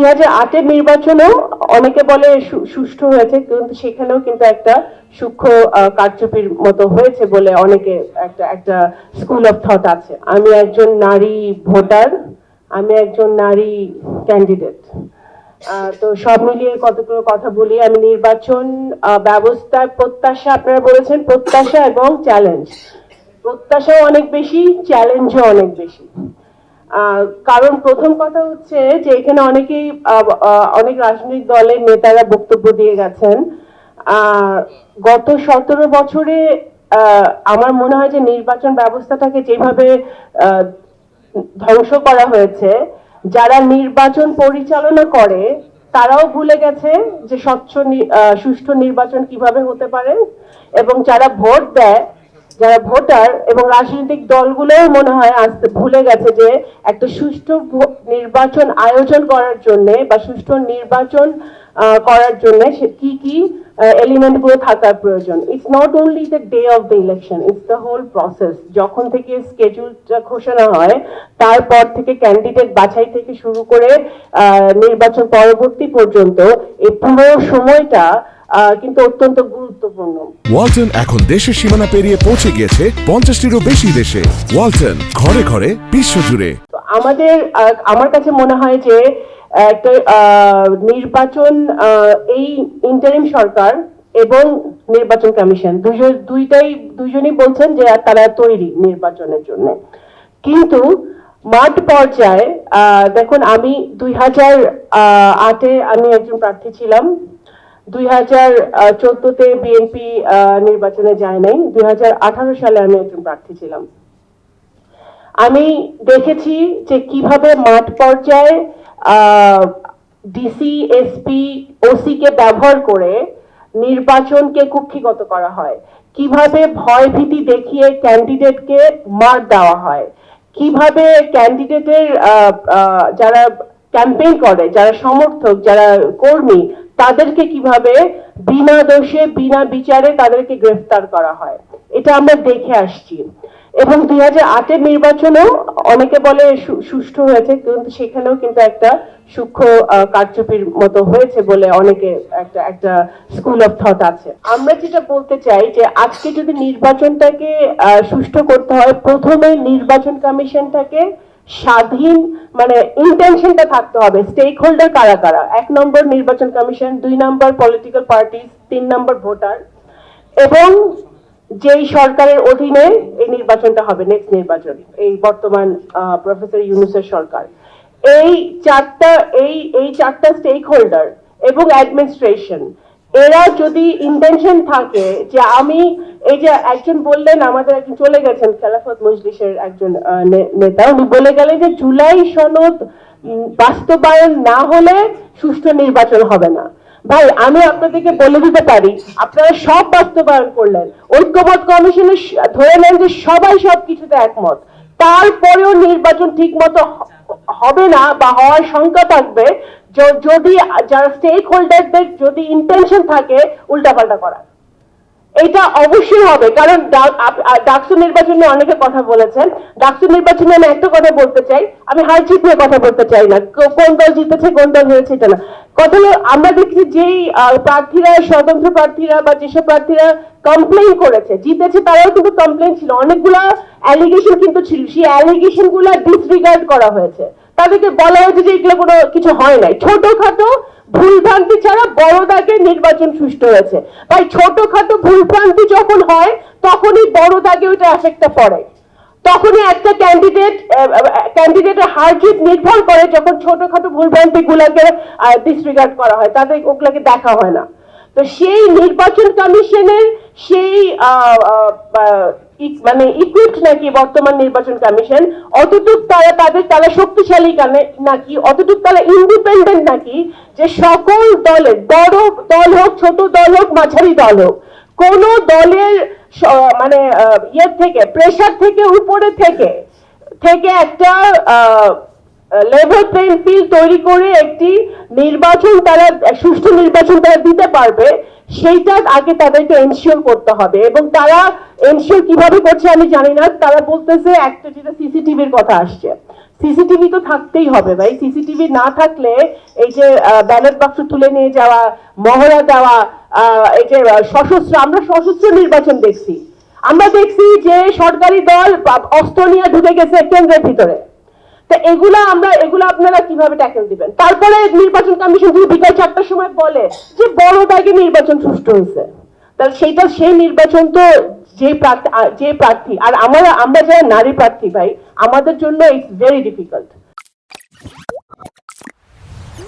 2008-এর নির্বাচনেও অনেকে বলে সুষ্ঠু হয়েছে, কিন্তু সেখানেও কিন্তু একটা সূক্ষ্ম কারচুপির মতো হয়েছে বলে অনেকে একটা স্কুল অফ থট আছে। আমি একজন নারী ভোটার, আমি একজন নারী ক্যান্ডিডেট, তো সব মিলিয়ে কতগুলো কথা বলি। আমি নির্বাচন ব্যবস্থার প্রত্যাশা, আপনারা বলেছেন প্রত্যাশা এবং চ্যালেঞ্জ, প্রত্যাশাও অনেক বেশি, চ্যালেঞ্জও অনেক বেশি। কারণ প্রথম কথা হচ্ছে যে এখানে অনেকেই অনেক রাজনৈতিক দলের নেতারা বক্তব্য দিয়ে গেছেন। গত 17 বছরে আমার মনে হয় যে নির্বাচন ব্যবস্থাটাকে যেভাবে ধ্বংস করা হয়েছে, যারা নির্বাচন পরিচালনা করে তারাও ভুলে গেছে যে স্বচ্ছ সুষ্ঠু নির্বাচন কিভাবে হতে পারে, এবং যারা ভোট দেয়, যারা ভোটার এবং রাজনৈতিক দলগুলোও মনে হয় আজকে ভুলে গেছে যে একটা সুষ্ঠু নির্বাচন আয়োজন করার জন্য বা সুষ্ঠু নির্বাচন করার জন্য কি কি এলিমেন্ট গুলো থাকার প্রয়োজন। It's not only the day of the election, it's the whole process. যখন থেকে স্কেডিউলটা ঘোষণা হয় তারপর থেকে ক্যান্ডিডেট বাছাই থেকে শুরু করে নির্বাচন পরবর্তী পর্যন্ত এই পুরো সময়টা কিন্তু অত্যন্ত গুরুত্বপূর্ণ। ওয়ালটন এখন দেশের সীমানা পেরিয়ে পৌঁছে গিয়েছে 50টিরও বেশি দেশে। ওয়ালটন, ঘরে ঘরে বিশ্বজুড়ে। আমার কাছে মনে হয় যে একটা নির্বাচন, এই ইন্টারিম সরকার এবং নির্বাচন কমিশন দুইজনই বলছেন যে তারা তৈরি নির্বাচনের জন্য, কিন্তু মাঠ পর্যায়ে দেখুন, আমি 2008-এ আমি একজন প্রার্থী ছিলাম, 2014-তে বিএনপি নির্বাচনে যায় নাই, 2018 সালে আমি একজন প্রার্থী ছিলাম। আমি দেখেছি যে কিভাবে মাঠ পর্যায়ে ডিসি, এসপি, ওসি কে ব্যবহার করে নির্বাচনকে কুক্ষিগত করা হয়, কিভাবে ভয় ভীতি দেখিয়ে ক্যান্ডিডেটকে মার দেওয়া হয়, কিভাবে ক্যান্ডিডেটের যারা ক্যাম্পেইন করে, যারা সমর্থক, যারা কর্মী, তাদেরকে কিভাবে বিনা দোষে বিনা বিচারে তাদেরকে গ্রেফতার করা হয়, এটা আমরা দেখে আসছি। এবং 2008-এর নির্বাচনেও অনেকে বলে সুষ্ঠু হয়েছে, কিন্তু সেখানেও কিন্তু একটা সূক্ষ্ম কারচুপির মতো হয়েছে বলে অনেকে একটা স্কুল অফ থট আছে। আমরা যেটা বলতে চাই যে আজকে যদি নির্বাচনটাকে সুষ্ঠু করতে হয়, প্রথমে নির্বাচন কমিশনটাকে স্বাধীন, মানে ইন্টেনশনটা থাকতে হবে, স্টেক হোল্ডার কারা কারা, 1 নম্বর নির্বাচন কমিশন, 2 নম্বর পলিটিক্যাল পার্টি, 3 নম্বর ভোটার, এবং যেই সরকারের অধীনে এই নির্বাচনটা হবে, নেক্সট নির্বাচন, এই বর্তমান প্রফেসর ইউনূসের সরকার, এই চারটা স্টেক হোল্ডার এবং অ্যাডমিনিস্ট্রেশন, এরা যদি ইন্টেনশন থাকে যে আমি, এই যে একজন বললেন, আমাদের একজন চলে গেছেন খেলাফত মজলিসের একজন নেতা, উনি বলে গেলেন যে জুলাই সনদ বাস্তবায়ন না হলে সুষ্ঠু নির্বাচন হবে না। ভাই, আমি আপনাদেরকে বলে দিতে পারি, আপনারা সব বাস্তবায়ন করলেন, ঐক্যমত কমিশনে ধরে নেন যে সবাই সবকিছুতে একমত, তারপরেও নির্বাচন ঠিক মতো হবে না বা হওয়ার শঙ্কা থাকবে যদি যারা স্টেক হোল্ডারদের যদি ইন্টেনশন থাকে উল্টাপাল্টা করা। এটা অবশ্যই হবে, কারণ ডাকসু নির্বাচনে অনেকে কথা বলেছেন। ডাকসু নির্বাচনে আমি একটা কথা বলতে চাই, আমি হার জিত নিয়ে কথা বলতে চাই না, কোন দল জিতেছে কোন দল হয়েছে এটা না। কথা হলো, আমরা দেখছি যেই প্রার্থীরা, স্বতন্ত্র প্রার্থীরা বা যেসব প্রার্থীরা কমপ্লেন করেছে, জিতেছে, তারাও কিন্তু কমপ্লেন ছিল, অনেকগুলা অ্যালিগেশন কিন্তু ছিল, সেই অ্যালিগেশন গুলা ডিসরিগার্ড করা হয়েছে, তাদেরকে বলা হয়েছে যে এগুলো কোনো কিছু হয় নাই, ছোটখাটো ভুলভ্রান্তি ছাড়া বড় দাগে নির্বাচন সুষ্ঠু হয়েছে। ভাই, ছোটখাটো ভুলভ্রান্তি যখন হয় তখনই বড় দাগে ওইটা এফেক্টটা পড়ে, তখনই একটা ক্যান্ডিডেটের হার জিত নির্ভর করে যখন ছোটখাটো ভুলভ্রান্তি গুলাকে ডিসরিগার্ড করা হয়, তাদের ওগুলাকে দেখা হয় না। তো সেই নির্বাচন কমিশনের সেই মানে ইকুইপড নাকি বর্তমান নির্বাচন কমিশন, অতটুক তারা শক্তিশালী নাকি, অতটুক তারা ইন্ডিপেন্ডেন্ট নাকি, যে সকল দলের, বড় দল হোক, ছোট দল হোক, মাঝারি দল হোক, কোন দলের মানে ইয়ের থেকে, প্রেশার থেকে, উপরে থেকে একটা লেভেল প্লেইং ফিল্ড তৈরি করে একটি নির্বাচন, তারা সুষ্ঠু নির্বাচন তারা দিতে পারবে, সেইটা আগে তাদেরকে এনশিওর করতে হবে। এবং তারা এনশিওর কিভাবে করছে আমি জানি না, তারা বলতেছে একটা, যেটা সিসিটিভির কথা আসছে, সিসিটিভি তো থাকতেই হবে ভাই। সিসিটিভি না থাকলে এই যে ব্যালট বাক্স তুলে নিয়ে যাওয়া, মহড়া দেওয়া, এই যে সশস্ত্র, আমরা সশস্ত্র নির্বাচন দেখছি, আমরা দেখছি যে সরকারি দল অস্ত্র নিয়ে ঢুকে গেছে কেন্দ্রের ভিতরে। তো এগুলা আপনারা কিভাবে ট্যাকেল দিবেন? তারপরে নির্বাচন কমিশন যদি বিকাল 4টার সময় বলে যে বড় দাগে নির্বাচন সুষ্ঠু হয়েছে, তাহলে সেই নির্বাচন তো যে প্রার্থী আর আমরা যারা নারী প্রার্থী ভাই, আমাদের জন্য ইটস ভেরি ডিফিকাল্ট।